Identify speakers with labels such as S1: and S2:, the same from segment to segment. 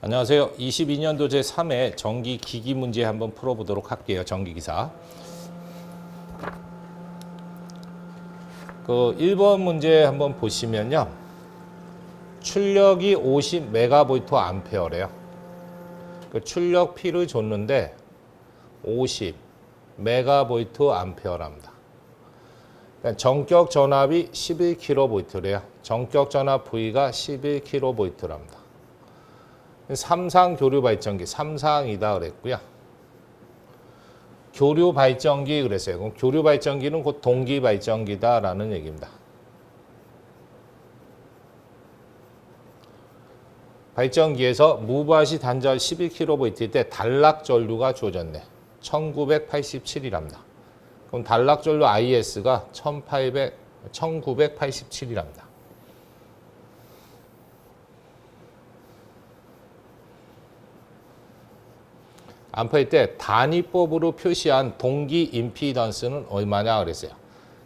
S1: 안녕하세요. 22년도 제3회 전기 기기 문제 한번 풀어보도록 할게요. 전기기사. 그 1번 문제 한번 보시면요. 출력이 50메가볼트/암페어래요. 그 출력 P를 줬는데 50메가볼트/암페어랍니다. 전격 전압이 11kV래요. 전격 전압 V가 11kV랍니다. 삼상 교류 발전기, 삼상이다 그랬고요. 교류 발전기 그랬어요. 그럼 교류 발전기는 곧 동기 발전기다라는 얘기입니다. 발전기에서 무브아시 단절 11kV일 때 단락 전류가 주어졌네. 1987이랍니다. 그럼 단락 전류 IS가 1987이랍니다. 암페어일 때 단위법으로 표시한 동기 임피던스는 얼마냐 그랬어요.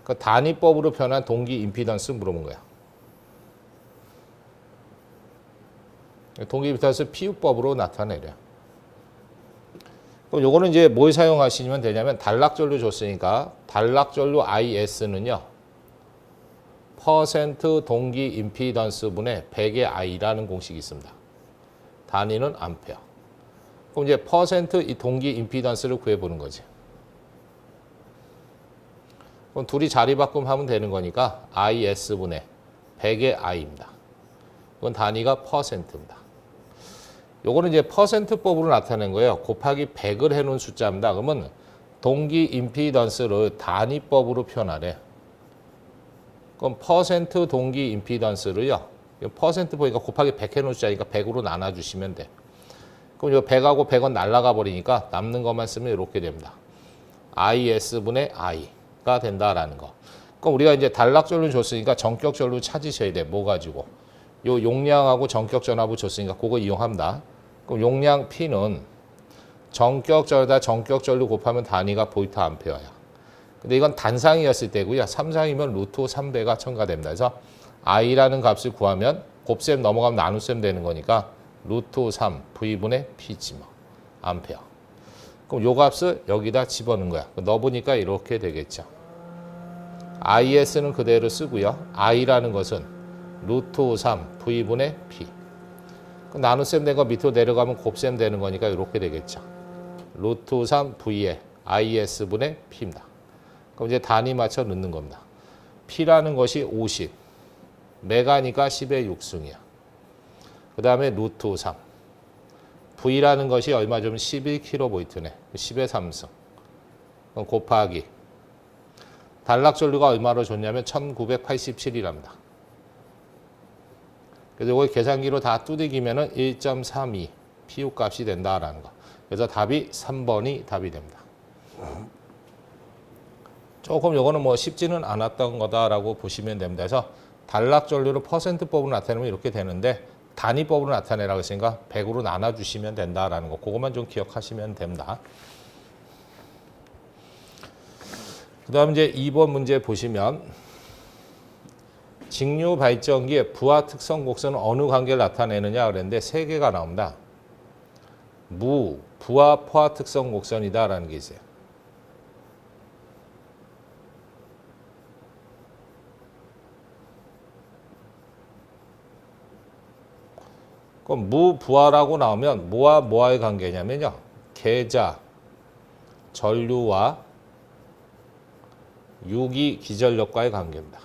S1: 그 단위법으로 표현한 동기 임피던스 물어본 거야. 동기 임피던스 PU법으로 나타내래요. 그럼 요거는 이제 뭘 사용하시면 되냐면 단락전류 줬으니까 단락전류 IS는요. 퍼센트 동기 임피던스 분의 100의 I라는 공식이 있습니다. 단위는 암페어. 그럼 이제 퍼센트 이 동기 임피던스를 구해보는 거지. 그럼 둘이 자리 바꿈하면 되는 거니까 IS분의 100의 I입니다. 이건 단위가 퍼센트입니다. 요거는 이제 퍼센트법으로 나타낸 거예요. 곱하기 100을 해놓은 숫자입니다. 그러면 동기 임피던스를 단위법으로 표현하래. 그럼 퍼센트 동기 임피던스를요. 퍼센트 보니까 곱하기 100 해놓은 숫자니까 100으로 나눠주시면 돼. 그럼 이거 100하고 100은 날아가 버리니까 남는 것만 쓰면 이렇게 됩니다. IS분의 I가 된다라는 거. 그럼 우리가 이제 단락전류 줬으니까 전격전류 찾으셔야 돼. 뭐 가지고? 요 용량하고 전격 전압을 줬으니까 그거 이용합니다. 그럼 용량 P는 전격전류다 전격전류 곱하면 단위가 볼트 암페어야. 근데 이건 단상이었을 때고요. 3상이면 루트 3배가 첨가됩니다. 그래서 I라는 값을 구하면 곱셈 넘어가면 나눗셈 되는 거니까 루트 3 V분의 P지 뭐. 암페어. 그럼 요 값을 여기다 집어넣은 거야. 넣어보니까 이렇게 되겠죠. IS는 그대로 쓰고요. I라는 것은 루트 3 V분의 P. 나눗셈 된 거 밑으로 내려가면 곱셈 되는 거니까 이렇게 되겠죠. 루트 3 V에 IS분의 P입니다. 그럼 이제 단위 맞춰 넣는 겁니다. P라는 것이 50. 메가니까 10의 6승이야. 그 다음에 루트 3. V라는 것이 얼마 좀 11kV네. 10의 3승. 그럼 곱하기. 단락전류가 얼마로 줬냐면 1987이랍니다. 그래서 이걸 계산기로 다 두들기면 1.32 PU 값이 된다라는 거. 그래서 답이 3번이 답이 됩니다. 조금 요거는 뭐 쉽지는 않았던 거다라고 보시면 됩니다. 그래서 단락전류를 퍼센트법으로 나타내면 이렇게 되는데 단위법으로 나타내라고 했으니까 100으로 나눠주시면 된다라는 거. 그것만 좀 기억하시면 됩니다. 그 다음 이제 2번 문제 보시면 직류 발전기의 부하 특성 곡선은 어느 관계를 나타내느냐 그랬는데 세 개가 나옵니다. 무, 부하, 포화 특성 곡선이다라는 게 있어요. 그럼 무부하라고 나오면 뭐와 뭐와의 관계냐면요. 계자, 전류와 유기 기전력과의 관계입니다.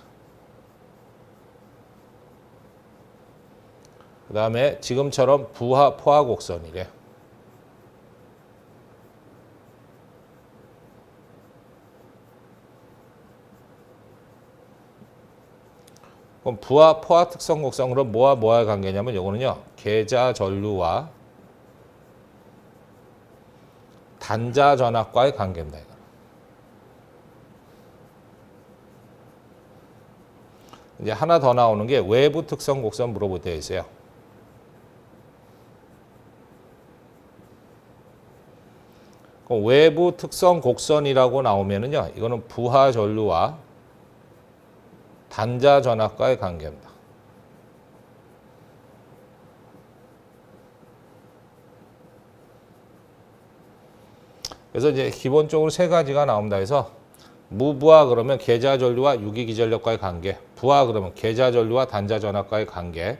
S1: 그 다음에 지금처럼 부하, 포화 곡선이래. 그럼 부하, 포화 특성 곡선 그럼 뭐와 뭐와의 관계냐면 요거는요. 계자 전류와 단자 전압과의 관계입니다. 이제 하나 더 나오는 게 외부 특성 곡선 물어볼 때 있어요. 그럼 외부 특성 곡선이라고 나오면은요. 이거는 부하 전류와 단자 전압과의 관계입니다. 그래서 이제 기본적으로 세 가지가 나옵니다. 해서 무부하 그러면 계좌전류와 유기기전력과의 관계, 부하 그러면 계좌전류와 단자전압과의 관계,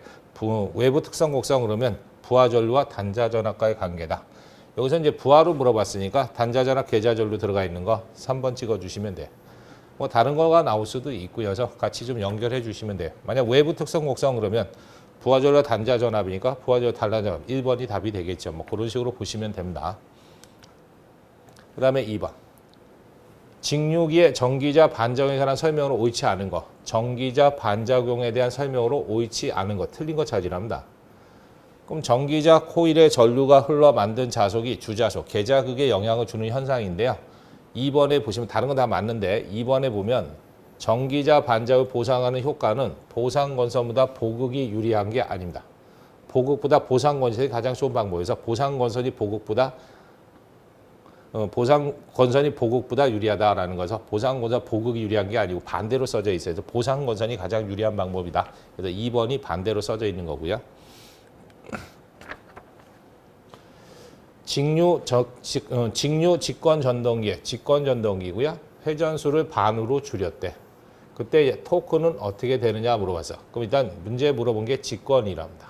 S1: 외부 특성 곡선 그러면 부하전류와 단자전압과의 관계다. 여기서 이제 부하로 물어봤으니까 단자전압, 계좌전류 들어가 있는 거 3번 찍어주시면 돼요. 뭐 다른 거가 나올 수도 있고요. 그래서 같이 좀 연결해 주시면 돼요. 만약 외부 특성 곡선 그러면 부하전류와 단자전압이니까 부하전류, 단자전압 1번이 답이 되겠죠. 뭐 그런 식으로 보시면 됩니다. 그 다음에 2번. 직류기의 전기자 반작용에 관한 설명으로 옳지 않은 것. 전기자 반작용에 대한 설명으로 옳지 않은 것. 틀린 거 찾으랍니다. 그럼 전기자 코일에 전류가 흘러 만든 자속이 주자속, 계자극에 영향을 주는 현상인데요. 2번에 보시면 다른 건 다 맞는데 2번에 보면 전기자 반작을 보상하는 효과는 보상건선보다 보극이 유리한 게 아닙니다. 보극보다 보상건선이 가장 좋은 방법에서 보상건선이 보극보다 보상건선이 보극보다 유리하다라는 것에서 보상건선 보극이 유리한 게 아니고 반대로 써져 있어요. 그래서 보상건선이 가장 유리한 방법이다. 그래서 2번이 반대로 써져 있는 거고요. 직류 직권전동기고요. 회전수를 반으로 줄였대. 그때 토크는 어떻게 되느냐 물어봤어. 그럼 일단 문제 물어본 게 직권이랍니다.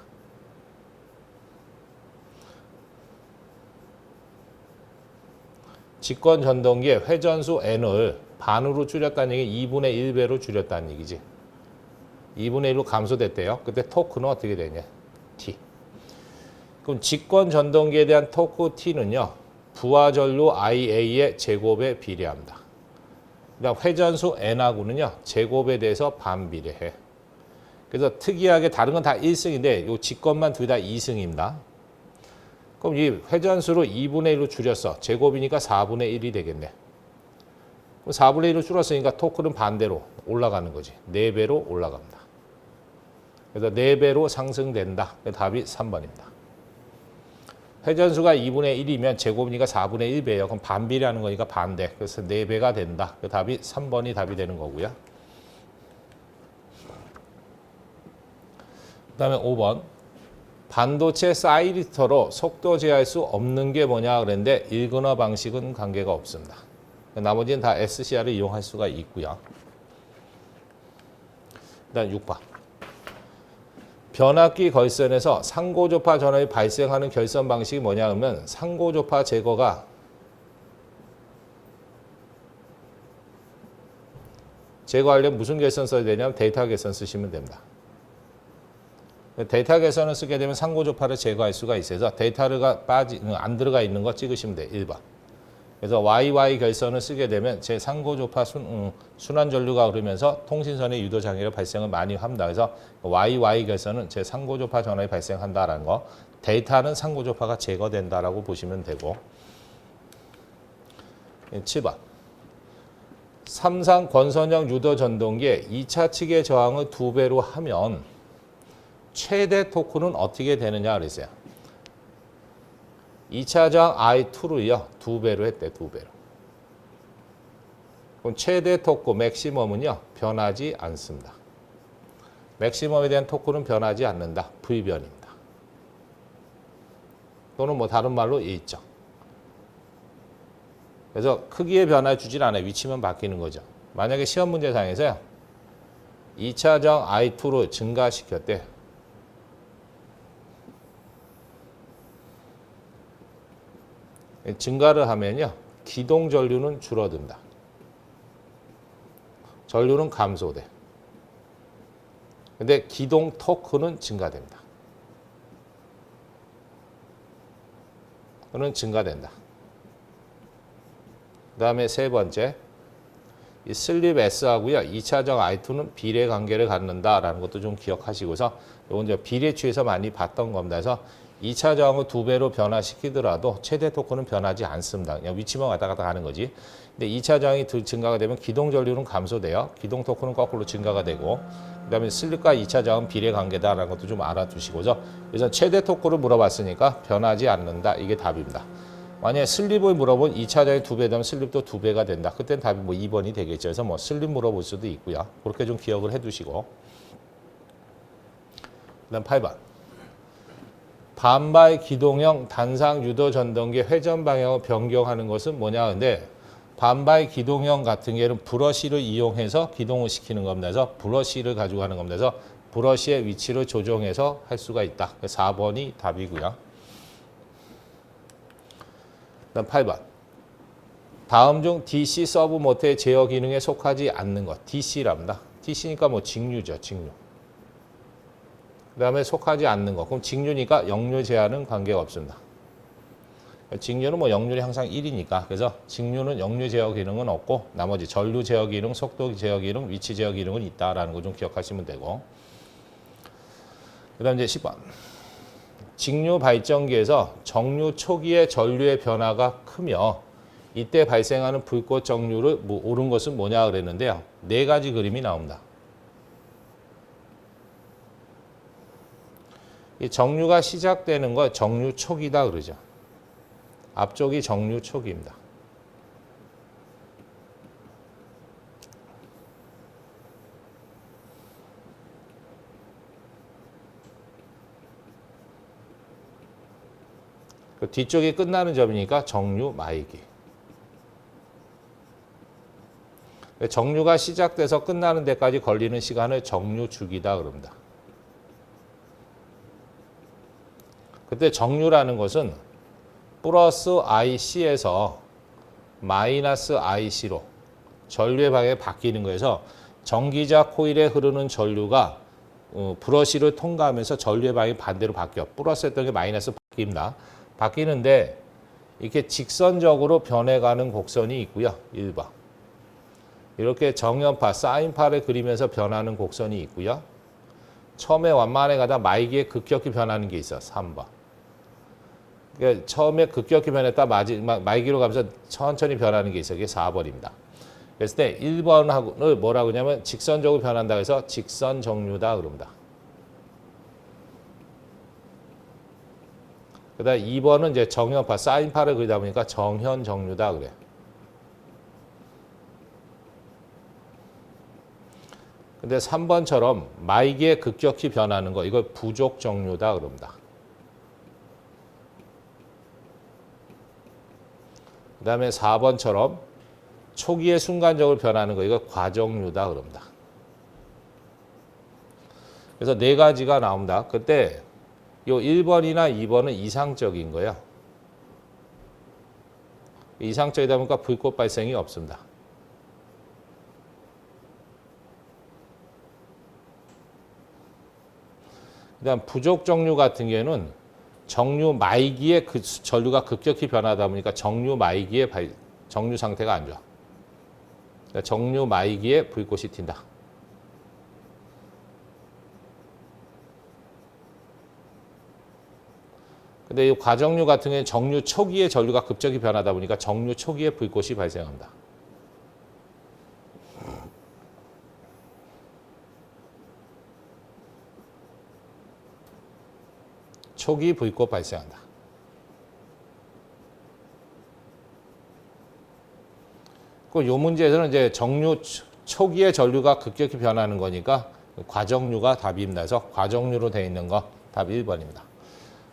S1: 직권 전동기의 회전수 n을 반으로 줄였다는 얘기 2분의 1배로 줄였다는 얘기지. 2분의 1로 감소됐대요. 그때 토크는 어떻게 되냐? T. 그럼 직권 전동기에 대한 토크 T는요. 부하전류 IA의 제곱에 비례합니다. 그다음 회전수 n하고는요. 제곱에 대해서 반비례해. 그래서 특이하게 다른 건 다 1승인데 이 직권만 둘 다 2승입니다. 그럼 이 회전수를 2분의 1로 줄였어. 제곱이니까 4분의 1이 되겠네. 그럼 4분의 1로 줄었으니까 토크는 반대로 올라가는 거지. 4배로 올라갑니다. 그래서 4배로 상승된다. 답이 3번입니다. 회전수가 2분의 1이면 제곱이니까 4분의 1배예요. 그럼 반비례하는 거니까 반대. 그래서 4배가 된다. 답이 3번이 답이 되는 거고요. 그 다음에 5번. 반도체 사이리터로 속도 제어할 수 없는 게 뭐냐 그랬는데 일근화 방식은 관계가 없습니다. 나머지는 다 SCR을 이용할 수가 있고요. 일단 6번. 변압기 걸선에서 상고조파 전압이 발생하는 결선 방식이 뭐냐 하면 상고조파 제거가 제거하려면 무슨 결선 써야 되냐면 데이터 결선 쓰시면 됩니다. 데이터 결선을 쓰게 되면 상고조파를 제거할 수가 있어서 데이터가 안 들어가 있는 거 찍으시면 돼요. 1번. 그래서 YY 결선을 쓰게 되면 제 상고조파 순환 전류가 흐르면서 통신선의 유도 장애를 발생을 많이 합니다. 그래서 YY 결선은 제 상고조파 전압이 발생한다라는 거. 데이터는 상고조파가 제거된다라고 보시면 되고. 7번. 삼상 권선형 유도 전동기의 2차 측의 저항을 2배로 하면 최대 토크는 어떻게 되느냐 그랬어요. 2차 저항 I2로요. 2배로 했대. 2배로. 그럼 최대 토크 맥시멈은요. 변하지 않습니다. 맥시멈에 대한 토크는 변하지 않는다. 불변입니다. 또는 뭐 다른 말로 일정. 그래서 크기의 변화 주질 않아요. 위치만 바뀌는 거죠. 만약에 시험 문제상에서요. 2차 저항 I2로 증가시켰대. 증가를 하면요. 기동 전류는 줄어든다. 전류는 감소돼. 근데 기동 토크는 증가됩니다. 그는 증가된다. 그 다음에 세 번째. 이 슬립 S하고요. 2차 저항 I2는 비례 관계를 갖는다라는 것도 좀 기억하시고서 이건 이제 비례추에서 많이 봤던 겁니다. 그래서 2차 저항을 2배로 변화시키더라도 최대 토크는 변하지 않습니다. 그냥 위치만 왔다 갔다 가는 거지. 근데 2차 저항이 증가가 되면 기동 전류는 감소돼요. 기동 토크는 거꾸로 증가가 되고 그다음에 슬립과 2차 저항은 비례 관계다라는 것도 좀 알아두시고서 그래서 최대 토크를 물어봤으니까 변하지 않는다. 이게 답입니다. 만약에 슬립을 물어본 2차 저항이 2배 되면 슬립도 2배가 된다. 그때는 답이 뭐 2번이 되겠죠. 그래서 뭐 슬립 물어볼 수도 있고요. 그렇게 좀 기억을 해두시고. 그다음 8번. 반발 기동형 단상 유도 전동기 회전 방향을 변경하는 것은 뭐냐? 근데 반발 기동형 같은 경우는 브러쉬를 이용해서 기동을 시키는 겁니다. 그래서 브러쉬를 가지고 하는 겁니다. 그래서 브러쉬의 위치를 조정해서 할 수가 있다. 4번이 답이고요. 그다음 8번. 다음 중 DC 서브 모터의 제어 기능에 속하지 않는 것. DC랍니다. DC니까 뭐 직류죠. 직류. 그 다음에 속하지 않는 것. 그럼 직류니까 역류 제한은 관계가 없습니다. 직류는 뭐 역률이 항상 1이니까. 그래서 직류는 역류 제어 기능은 없고 나머지 전류 제어 기능, 속도 제어 기능, 위치 제어 기능은 있다라는 거 좀 기억하시면 되고. 그 다음 이제 10번. 직류 발전기에서 정류 초기의 전류의 변화가 크며 이때 발생하는 불꽃 정류를 오른 것은 뭐냐 그랬는데요. 4가지 그림이 나옵니다. 이 정류가 시작되는 거 정류 초기다 그러죠. 앞쪽이 정류 초기입니다. 그 뒤쪽이 끝나는 점이니까 정류 마이기. 정류가 시작돼서 끝나는 데까지 걸리는 시간을 정류 주기다 그럽니다. 그때 정류라는 것은 플러스 IC에서 마이너스 IC로 전류의 방향이 바뀌는 거여서 전기자 코일에 흐르는 전류가 브러쉬를 통과하면서 전류의 방향이 반대로 바뀌어. 플러스였던 게 마이너스 바뀝니다. 바뀌는데 이렇게 직선적으로 변해가는 곡선이 있고요. 1번. 이렇게 정연파, 사인파를 그리면서 변하는 곡선이 있고요. 처음에 완만해 가다 말기에 급격히 변하는 게 있어. 3번. 그러니까 처음에 급격히 변했다 마지막 말기로 가면서 천천히 변하는 게 있어. 이게 4번입니다. 그랬을 때 1번을 뭐라고 하냐면 직선적으로 변한다 해서 직선 정류다 그럽니다. 그다음 2번은 이제 정연파, 사인파를 그리다 보니까 정현 정류다 그래. 근데 3번처럼 말기에 급격히 변하는 거 이걸 부족 정류다 그럽니다. 그 다음에 4번처럼 초기에 순간적으로 변하는 거 이거 과정류다 그럽니다. 그래서 4가지가 나옵니다. 그때 요 1번이나 2번은 이상적인 거예요. 이상적이다 보니까 불꽃 발생이 없습니다. 그다음 부족 정류 같은 경우에는 정류 말기에 그 전류가 급격히 변하다 보니까 정류 말기에 정류 상태가 안 좋아. 그러니까 정류 말기에 불꽃이 튄다. 근데 이 과정류 같은 경우는 정류 초기에 전류가 급격히 변하다 보니까 정류 초기에 불꽃이 발생합니다. 초기 불꽃 발생한다. 이 문제에서는 이제 정류 초기에 전류가 급격히 변하는 거니까 과정류가 답입니다. 그래서 과정류로 되어 있는 거 답 1번입니다.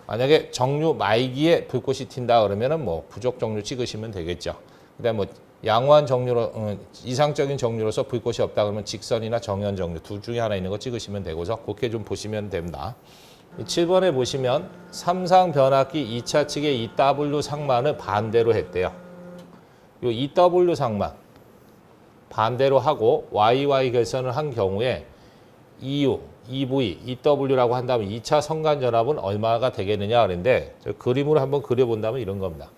S1: 만약에 정류 말기에 불꽃이 튄다 그러면은 뭐 부족 정류 찍으시면 되겠죠. 그다음에 뭐 양호한 정류로 이상적인 정류로서 불꽃이 없다 그러면 직선이나 정현 정류 둘 중에 하나 있는 거 찍으시면 되고서 그렇게 좀 보시면 됩니다. 7번에 보시면 삼상 변압기 2차 측의 EW 상만을 반대로 했대요. 요 EW 상만 반대로 하고 YY 결선을 한 경우에 EU, EV, EW라고 한다면 2차 선간 전압은 얼마가 되겠느냐 그랬는데 그림으로 한번 그려본다면 이런 겁니다.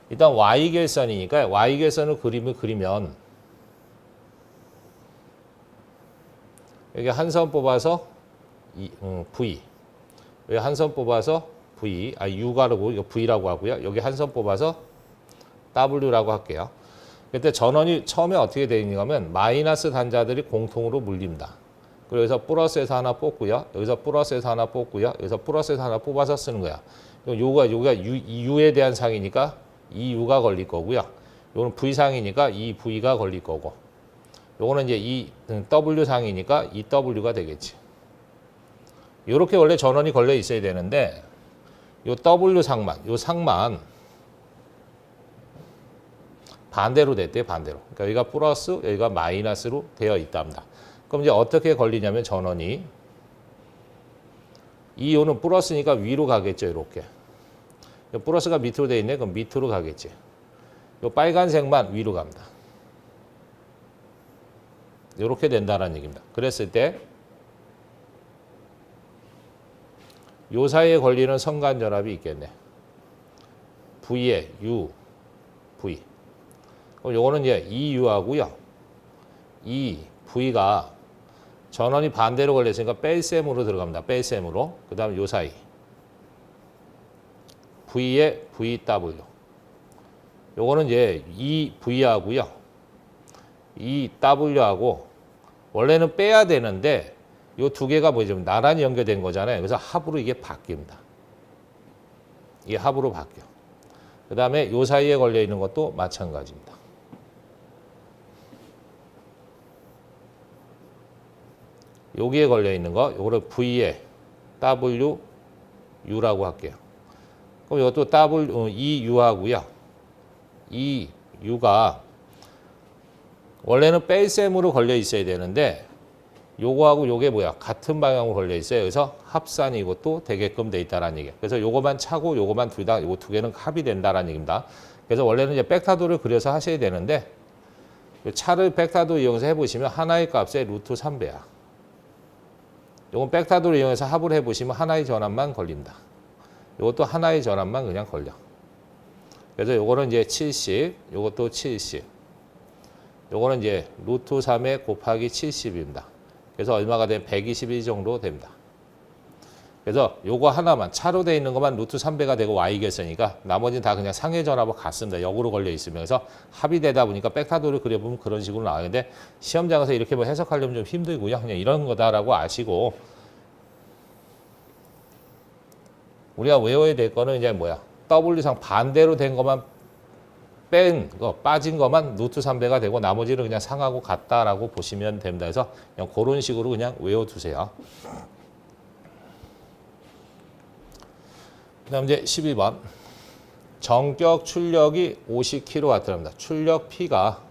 S1: 일단 Y 결선이니까 Y 결선을 그림을 그리면 여기 한 선 뽑아서 V 여기 한 선 뽑아서 V U가 라고 이거 V라고 하고요. 여기 한 선 뽑아서 W라고 할게요. 그때 전원이 처음에 어떻게 되어 있는가 하면 마이너스 단자들이 공통으로 물립니다. 그래서 플러스에서 하나 뽑고요. 여기서 플러스에서 하나 뽑고요. 여기서 플러스에서 하나 뽑아서 쓰는 거야. 요가 U에 대한 상이니까 이 U가 걸릴 거고요. 요거는 V상이니까 이 V가 걸릴 거고. 요거는 이제 이 W상이니까 이 W가 되겠지. 이렇게 원래 전원이 걸려 있어야 되는데 요 W 상만, 요 상만 반대로 됐대요, 반대로. 그러니까 여기가 플러스, 여기가 마이너스로 되어 있답니다. 그럼 이제 어떻게 걸리냐면 전원이 이 요는 플러스니까 위로 가겠죠, 이렇게. 플러스가 밑으로 돼 있네, 그럼 밑으로 가겠지. 요 빨간색만 위로 갑니다. 이렇게 된다는 얘기입니다. 그랬을 때 요 사이에 걸리는 선간전압이 있겠네. V에 U, V. 그럼 요거는 이제 EU하고요. 이 V가 전원이 반대로 걸렸으니까 뺄셈으로 들어갑니다. 뺄셈으로. 그 다음 요 사이. V에 VW. 요거는 이제 이 V하고요. 이 W하고 원래는 빼야 되는데 요 두 개가 뭐죠? 나란히 연결된 거잖아요. 그래서 합으로 이게 바뀝니다. 이게 합으로 바뀌어. 그 다음에 요 사이에 걸려 있는 것도 마찬가지입니다. 여기에 걸려 있는 거, 요거를 V에 WU라고 할게요. 그럼 이것도 EU하고요. 이 U가 원래는 뺄셈으로 걸려 있어야 되는데 요거하고 요게 뭐야? 같은 방향으로 걸려 있어요. 그래서 합산이 이것도 되게끔 돼 있다라는 얘기예요. 그래서 요거만 차고 요거만 둘 다 요거 두 개는 합이 된다라는 얘기입니다. 그래서 원래는 이제 벡터도를 그려서 하셔야 되는데 요 차를 벡터도 이용해서 해보시면 하나의 값에 루트 3배야. 요건 벡터도를 이용해서 합을 해보시면 하나의 전압만 걸린다. 요것도 하나의 전압만 그냥 걸려. 그래서 요거는 이제 70, 요것도 70. 요거는 이제 루트 3에 곱하기 70입니다. 그래서 얼마가 되면 121 정도 됩니다. 그래서 요거 하나만 차로 돼 있는 것만 루트 3배가 되고 y겠으니까 나머지는 다 그냥 상해 전압하고 같습니다. 역으로 걸려 있으면서 합이 되다 보니까 벡터도를 그려보면 그런 식으로 나오는데 시험장에서 이렇게 뭐 해석하려면 좀 힘들고요. 그냥 이런 거다라고 아시고 우리가 외워야 될 거는 이제 뭐야? W상 반대로 된 것만 빠진 것만 루트 3배가 되고 나머지는 그냥 상하고 같다라고 보시면 됩니다. 그래서 그냥 그런 식으로 그냥 외워두세요. 그 다음 이제 12번. 전격 출력이 50kW랍니다. 출력 P가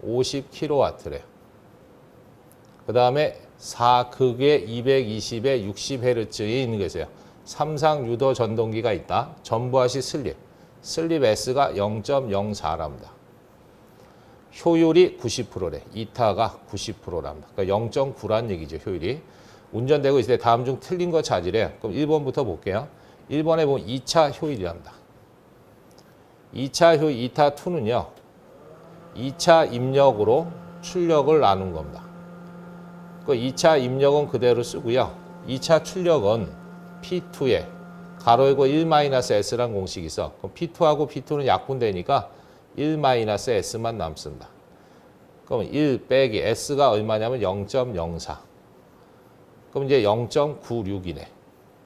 S1: 50kW래요. 그 다음에 4극에 220에 60Hz에 있는 게 있어요. 삼상 유도 전동기가 있다. 전부하시 슬립. 슬립 S가 0.04랍니다. 효율이 90%래. 이타가 90%랍니다. 그러니까 0.9란 얘기죠, 효율이. 운전되고 있을 때 다음 중 틀린 거 찾으래. 그럼 1번부터 볼게요. 1번에 보면 2차 효율이랍니다. 2차 효율, 이타2는요. 2차 입력으로 출력을 나눈 겁니다. 그 2차 입력은 그대로 쓰고요. 2차 출력은 P2에 가로 열고 1-S란 공식이 있어. 그럼 P2하고 P2는 약분되니까 1-S만 남습니다. 그럼 1 빼기 S가 얼마냐면 0.04. 그럼 이제 0.96이네.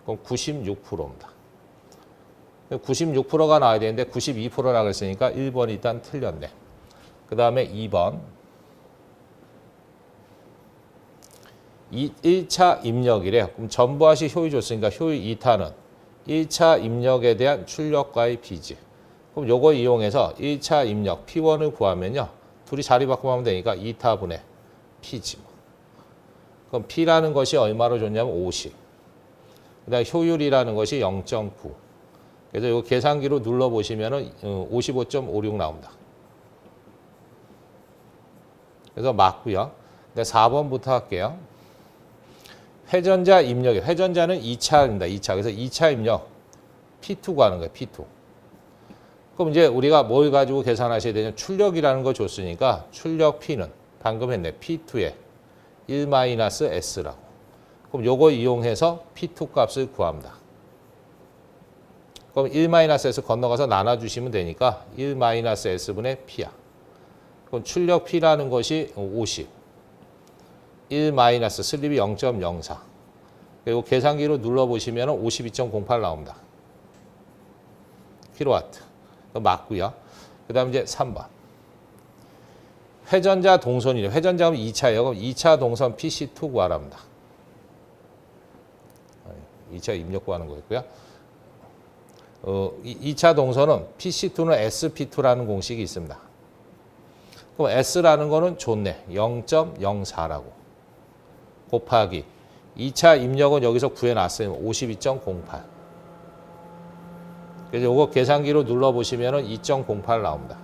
S1: 그럼 96%입니다. 96%가 나와야 되는데 92%라고 했으니까 1번이 일단 틀렸네. 그 다음에 2번. 1차 입력이래요. 그럼 전부하시 효율 줬으니까 효율 2타는 1차 입력에 대한 출력과의 비지. 그럼 요거 이용해서 1차 입력 P1을 구하면요. 둘이 자리 바꾸면 되니까 2타분의 P지. 그럼 P라는 것이 얼마로 줬냐면 50. 그 다음에 효율이라는 것이 0.9. 그래서 이거 계산기로 눌러보시면은 55.56 나옵니다. 그래서 맞고요. 4번부터 할게요. 회전자 입력이 회전자는 2차입니다. 2차. 그래서 2차 입력 P2 구하는 거예요. P2. 그럼 이제 우리가 뭘 가지고 계산하셔야 되냐? 출력이라는 거 줬으니까 출력 P는 방금 했네. P2에 1-S라고. 그럼 요거 이용해서 P2 값을 구합니다. 그럼 1-S 건너가서 나눠주시면 되니까 1-S분의 P야. 그럼 출력 P라는 것이 50. 1 슬립이 0.04. 그리고 계산기로 눌러보시면 52.08 나옵니다. 킬로와트. 맞고요. 그 다음 이제 3번. 회전자 동선이죠. 회전자는 2차예요. 그럼 2차 동선 PC2 구하랍니다. 2차 입력 구하는 거였고요. 2차 동선은 PC2는 SP2라는 공식이 있습니다. 그럼 S라는 거는 좋네. 0.04라고. 곱하기 2차 입력은 여기서 구해놨어요. 52.08. 그래서 이거 계산기로 눌러보시면 2.08 나옵니다.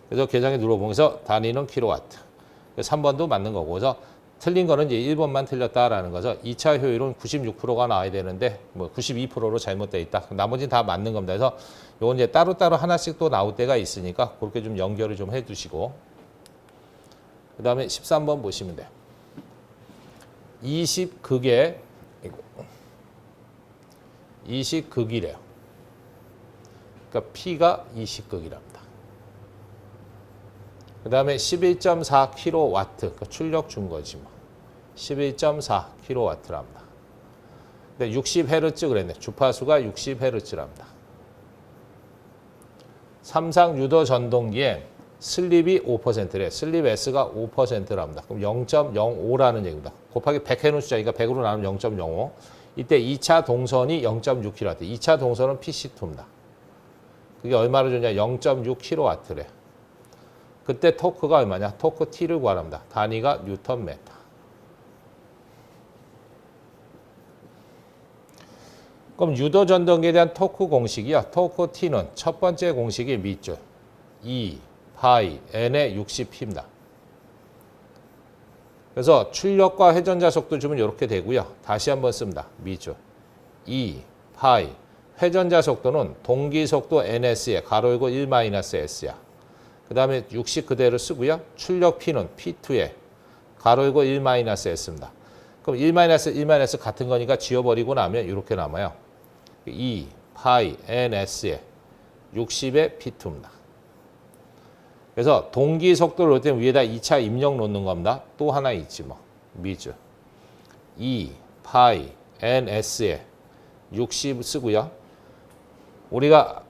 S1: 그래서 계산기 눌러보면서 단위는 킬로와트. 3번도 맞는 거고. 그래서 틀린 거는 이제 1번만 틀렸다라는 거죠. 2차 효율은 96%가 나와야 되는데 뭐 92%로 잘못되어 있다. 나머지는 다 맞는 겁니다. 그래서 이건 이제 따로따로 하나씩 또 나올 때가 있으니까 그렇게 좀 연결을 좀 해두시고. 그 다음에 13번 보시면 돼요. 20극에 20극이래요. 그러니까 P가 20극이랍니다. 그 다음에 11.4kW, 그러니까 출력 준 거지 뭐. 11.4kW랍니다. 근데 60Hz 그랬네. 주파수가 60Hz랍니다. 삼상 유도 전동기에 슬립이 5%래. 슬립 S가 5%랍니다. 그럼 0.05라는 얘기입니다. 곱하기 100 해놓은 숫자니까 100으로 나누면 0.05. 이때 2차 동선이 0.6kW. 2차 동선은 PC2입니다. 그게 얼마를 줬냐? 0.6kW래. 그때 토크가 얼마냐? 토크 T를 구하랍니다. 단위가 뉴턴미터. 그럼 유도 전동기에 대한 토크 공식이요. 토크 T는 첫 번째 공식이 밑줄 2 파이 n의 60p입니다. 그래서 출력과 회전자 속도 주면 이렇게 되고요. 다시 한번 씁니다. 밑줄 2 파이 회전자 속도는 동기 속도 ns에 가로 열고 1-s야. 그 다음에 60 그대로 쓰고요. 출력 P는 P2에 가로 열고 1-s입니다. 그럼 1-1- 같은 거니까 지워버리고 나면 이렇게 남아요. 2 파이 ns에 60의 P2입니다. 그래서 동기 속도를 넣을 때 위에다 2차 입력 놓는 겁니다. 또 하나 있지 뭐. 미줄 2 파이 ns에 60 쓰고요. 우리가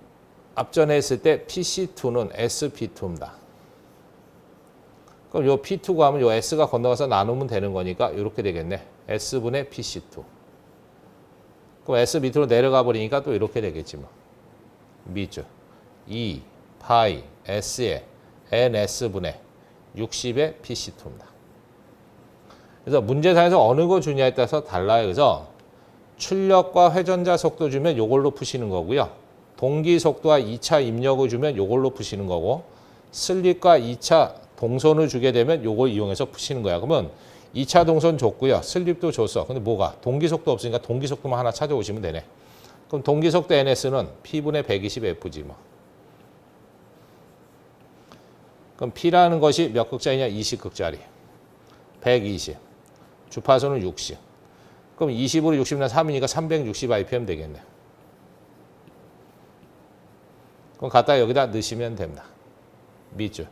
S1: 앞전에 했을 때 PC2는 SP2입니다. 그럼 요 P2 구하면 요 S가 건너가서 나누면 되는 거니까 이렇게 되겠네. S분의 PC2. 그럼 S 밑으로 내려가 버리니까 또 이렇게 되겠지 뭐. 밑줄 2 파이 S에 NS분의 60의 PC2입니다. 그래서 문제상에서 어느 거 주냐에 따라서 달라요. 그래서 출력과 회전자 속도 주면 이걸로 푸시는 거고요. 동기 속도와 2차 입력을 주면 이걸로 푸시는 거고, 슬립과 2차 동선을 주게 되면 이걸 이용해서 푸시는 거야. 그러면 2차 동선 줬고요. 슬립도 줬어. 근데 뭐가? 동기 속도 없으니까 동기 속도만 하나 찾아오시면 되네. 그럼 동기 속도 NS는 P분의 120F지 뭐. 그럼 P라는 것이 몇 극짜리냐? 20극짜리. 120. 주파수는 60. 그럼 20으로 60는 3이니까 360 RPM 되겠네. 그럼 갖다 여기다 넣으시면 됩니다. 밑줄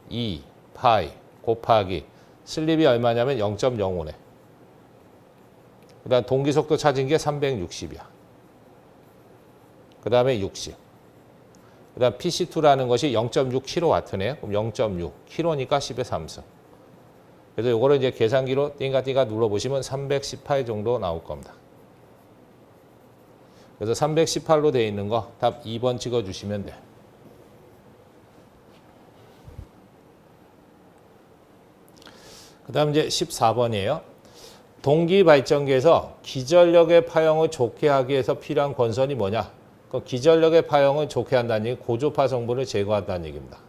S1: 2 파이 곱하기 슬립이 얼마냐면 0.05네. 그 다음 동기 속도 찾은 게 360이야. 그 다음에 60. 그 다음 PC2라는 것이 0.6kW네요. 그럼 0.6kW니까 10의 3승. 그래서 요거를 이제 계산기로 띵가띵가 눌러보시면 318 정도 나올 겁니다. 그래서 318로 되어 있는 거 답 2번 찍어주시면 돼요. 그 다음 이제 14번이에요. 동기 발전기에서 기전력의 파형을 좋게 하기 위해서 필요한 권선이 뭐냐? 그 기전력의 파형을 좋게 한다는 얘기, 고조파 성분을 제거한다는 얘기입니다.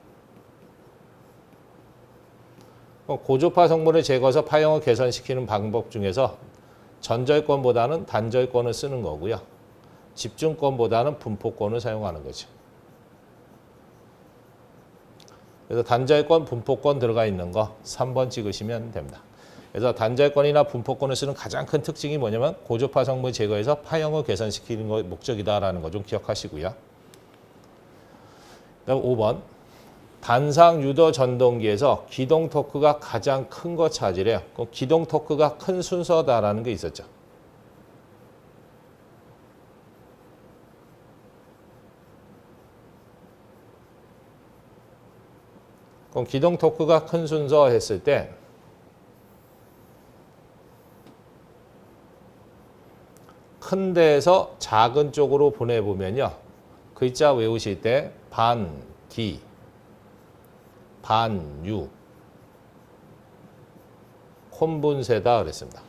S1: 고조파 성분을 제거해서 파형을 개선시키는 방법 중에서 전절권보다는 단절권을 쓰는 거고요. 집중권보다는 분포권을 사용하는 거죠. 그래서 단절권, 분포권 들어가 있는 거 3번 찍으시면 됩니다. 그래서 단절권이나 분포권을 쓰는 가장 큰 특징이 뭐냐면 고조파 성분 제거해서 파형을 개선시키는 거 목적이다라는 거 좀 기억하시고요. 그다음 5번. 단상 유도 전동기에서 기동 토크가 가장 큰 거 찾으래요. 그 기동 토크가 큰 순서다라는 게 있었죠. 그럼 기동 토크가 큰 순서 했을 때 큰 데에서 작은 쪽으로 보내보면요. 글자 외우실 때 반기, 반유, 콘분세다 그랬습니다.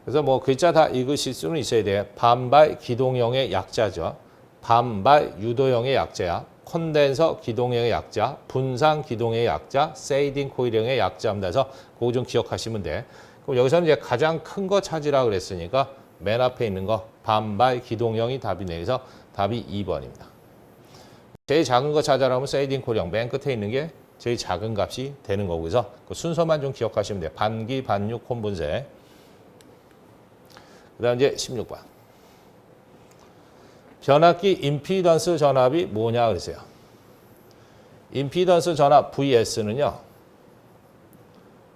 S1: 그래서 뭐 글자 다 읽으실 수는 있어야 돼요. 반발 기동형의 약자죠. 반발 유도형의 약자야. 콘덴서 기동형의 약자, 분산 기동형의 약자, 세이딩 코일형의 약자입니다. 그래서 그거 좀 기억하시면 돼. 그럼 여기서는 이제 가장 큰 거 찾으라 그랬으니까 맨 앞에 있는 거 반발 기동형이 답이네. 그래서 답이 2번입니다. 제일 작은 거 찾아라면 세이딩 코일형 맨 끝에 있는 게 제일 작은 값이 되는 거고 그래서 그 순서만 좀 기억하시면 돼요. 반기, 반유, 콘분세. 그 다음 이제 16번. 변압기 임피던스 전압이 뭐냐 그러세요. 임피던스 전압 VS는요.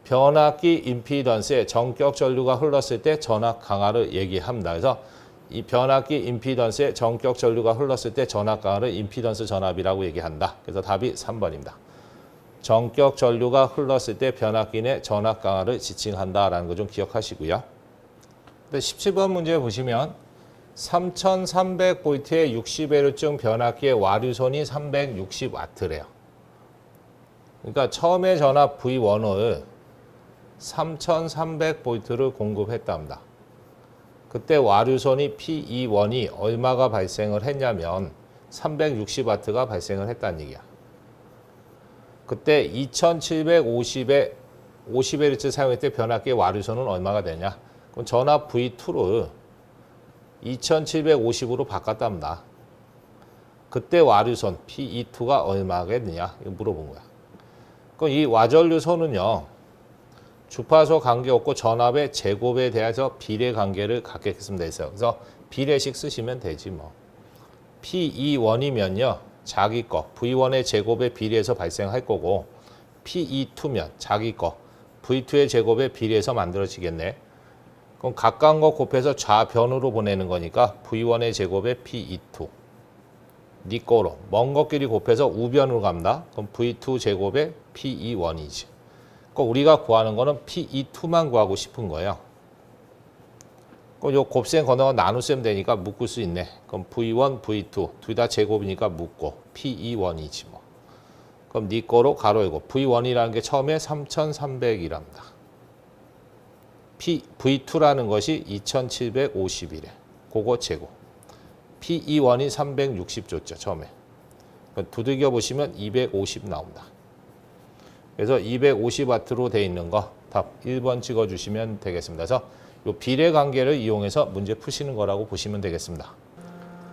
S1: 변압기 임피던스에 전격 전류가 흘렀을 때 전압 강화를 얘기합니다. 그래서 이 변압기 임피던스에 전격 전류가 흘렀을 때 전압 강화를 임피던스 전압이라고 얘기한다. 그래서 답이 3번입니다. 전격 전류가 흘렀을 때 변압기 내 전압 강화를 지칭한다라는 거 좀 기억하시고요. 17번 문제 보시면 3300V의 60Hz 변압기의 와류선이 360W래요. 그러니까 처음에 전압 V1을 3300V를 공급했답니다. 그때 와류선이 P21이 얼마가 발생을 했냐면 360W가 발생을 했다는 얘기야. 그때 2750에 50Hz 사용할 때 변압기의 와류선은 얼마가 되냐? 그럼 전압 V2를 2750으로 바꿨답니다. 그때 와류선 P22가 얼마겠느냐? 이거 물어본 거야. 그럼 이 와전류선은요. 주파수 관계없고 전압의 제곱에 대해서 비례 관계를 갖겠습니다. 그래서 비례식 쓰시면 되지 뭐. P21이면요. 자기 거 V1의 제곱에 비례해서 발생할 거고 P22면 자기 거 V2의 제곱에 비례해서 만들어지겠네. 그럼 가까운 거 곱해서 좌변으로 보내는 거니까 V1의 제곱에 P22. 니 거로 먼 것끼리 곱해서 우변으로 갑니다. 그럼 V2 제곱에 P21이지. 그럼 우리가 구하는 거는 P22만 구하고 싶은 거예요. 그럼 요 곱셈 건너가 나눗셈 되니까 묶을 수 있네. 그럼 V1, V2 둘 다 제곱이니까 묶고 P21이지 뭐. 그럼 니 거로 가로 열고 V1이라는 게 처음에 3300이랍니다. V2라는 것이 2750이래. 그거 제곱. P21이 360 줬죠, 처음에. 두들겨 보시면 250 나온다. 그래서 250W로 돼 있는 거 답 1번 찍어주시면 되겠습니다. 그래서 이 비례 관계를 이용해서 문제 푸시는 거라고 보시면 되겠습니다.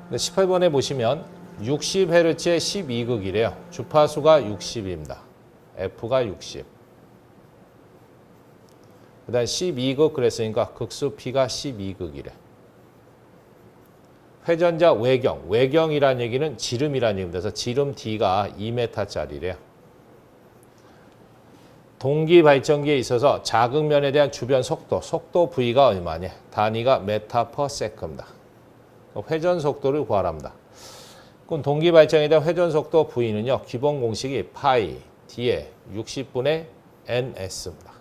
S1: 18번에 보시면 60Hz의 12극이래요. 주파수가 60입니다. F가 60. 그 다음 12극 그랬으니까 극수 P가 12극이래. 회전자 외경. 외경이라는 얘기는 지름이라는 얘기입니다. 그래서 지름 D가 2m짜리래요. 동기 발전기에 있어서 자극면에 대한 주변 속도 V가 얼마냐? 단위가 m/s입니다. 회전 속도를 구하랍니다. 그럼 동기 발전에 대한 회전 속도 V는요. 기본 공식이 파이 D에 60분의 ns입니다.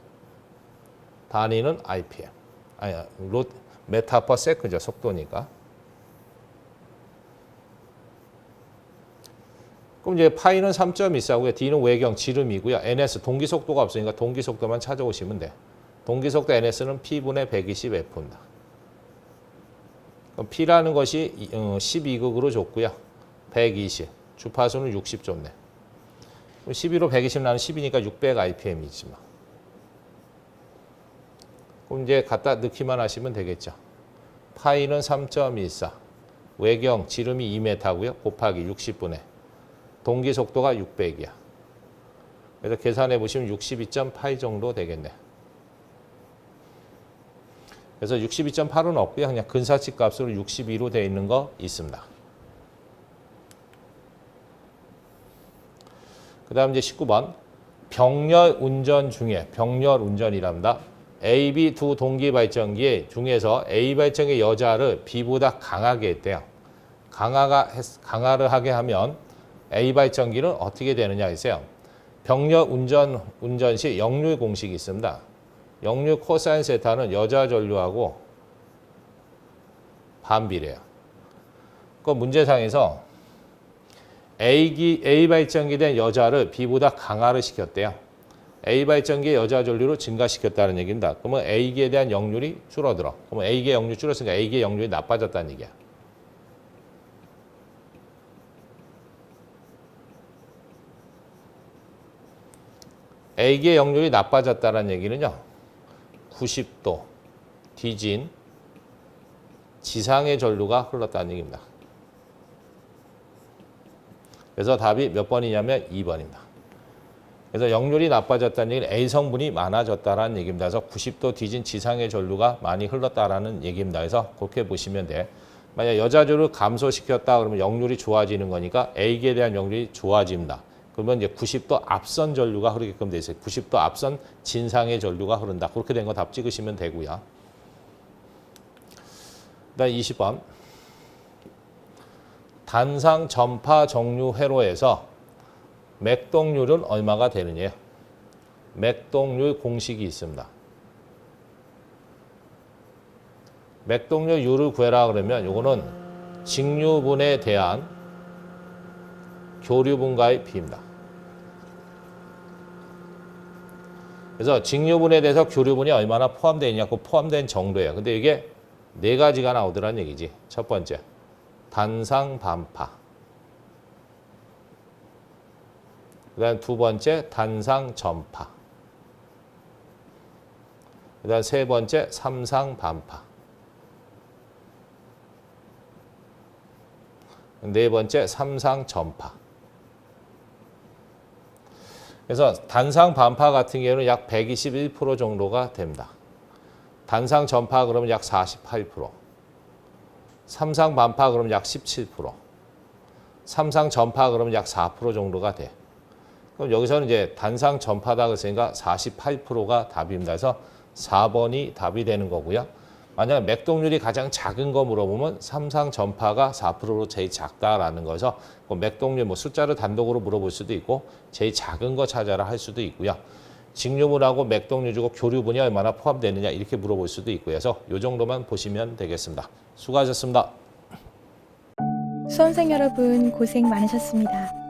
S1: 단위는 RPM. 아니, m/s죠. 속도니까. 그럼 이제 파이는 3.14고요. D는 외경, 지름이고요. ns, 동기 속도가 없으니까 동기 속도만 찾아오시면 돼. 동기 속도 ns는 P분의 120F입니다. 그럼 P라는 것이 12극으로 줬고요. 120. 주파수는 60 줬네. 12로 120 나는 10이니까 600rpm이지 뭐. 그럼 이제 갖다 넣기만 하시면 되겠죠. 파이는 3.14. 외경, 지름이 2m고요. 곱하기 60분의. 동기 속도가 600이야. 그래서 계산해 보시면 62.8 정도 되겠네. 그래서 62.8은 없고요. 그냥 근사치 값으로 62로 되어 있는 거 있습니다. 그 다음 이제 19번. 병렬 운전 중에, 병렬 운전이랍니다. A, B 두 동기 발전기 중에서 A 발전기 여자를 B보다 강하게 했대요. 강화를 하게 하면 A 발전기는 어떻게 되느냐 했어요. 병력 운전 시 역률 공식이 있습니다. 역률 코사인 세타는 여자 전류하고 반비례해요. 그 문제상에서 A 발전기 된 여자를 B보다 강화를 시켰대요. A 발전기의 여자 전류로 증가시켰다는 얘기입니다. 그러면 A기에 대한 역률이 줄어들어. 그러면 A기의 역률이 줄었으니까 A기의 역률이 나빠졌다는 얘기야. A기의 역률이 나빠졌다는 얘기는요. 90도 뒤진 지상의 전류가 흘렀다는 얘기입니다. 그래서 답이 몇 번이냐면 2번입니다. 그래서 역률이 나빠졌다는 얘기는 A 성분이 많아졌다는 얘기입니다. 그래서 90도 뒤진 지상의 전류가 많이 흘렀다라는 얘기입니다. 그래서 그렇게 보시면 돼. 만약 여자 전류를 감소시켰다 그러면 역률이 좋아지는 거니까 A기에 대한 역률이 좋아집니다. 그러면 이제 90도 앞선 전류가 흐르게끔 돼 있어요. 90도 앞선 진상의 전류가 흐른다. 그렇게 된 거 답 찍으시면 되고요. 그다음 20번. 단상 전파 정류 회로에서 맥동률은 얼마가 되느냐. 맥동률 공식이 있습니다. 맥동률 구해라 그러면 요거는 직류분에 대한 교류분과의 비입니다. 그래서 직류분에 대해서 교류분이 얼마나 포함되어 있냐, 그 포함된 정도예요. 근데 이게 네 가지가 나오더란 얘기지. 첫 번째, 단상 반파. 그다음 두 번째, 단상 전파. 그다음 세 번째, 삼상 반파. 네 번째, 삼상 전파. 그래서 단상 반파 같은 경우는 약 121% 정도가 됩니다. 단상 전파 그러면 약 48%. 삼상 반파 그러면 약 17%. 삼상 전파 그러면 약 4% 정도가 돼. 그럼 여기서는 이제 단상 전파다 그랬으니까 48%가 답입니다. 그래서 4번이 답이 되는 거고요. 만약 맥동률이 가장 작은 거 물어보면 삼상 전파가 4%로 제일 작다라는 거죠. 맥동률 뭐 숫자를 단독으로 물어볼 수도 있고 제일 작은 거 찾아라 할 수도 있고요. 직류분하고 맥동률 주고 교류분이 얼마나 포함되느냐 이렇게 물어볼 수도 있고요. 그래서 이 정도만 보시면 되겠습니다. 수고하셨습니다.
S2: 수험생 여러분 고생 많으셨습니다.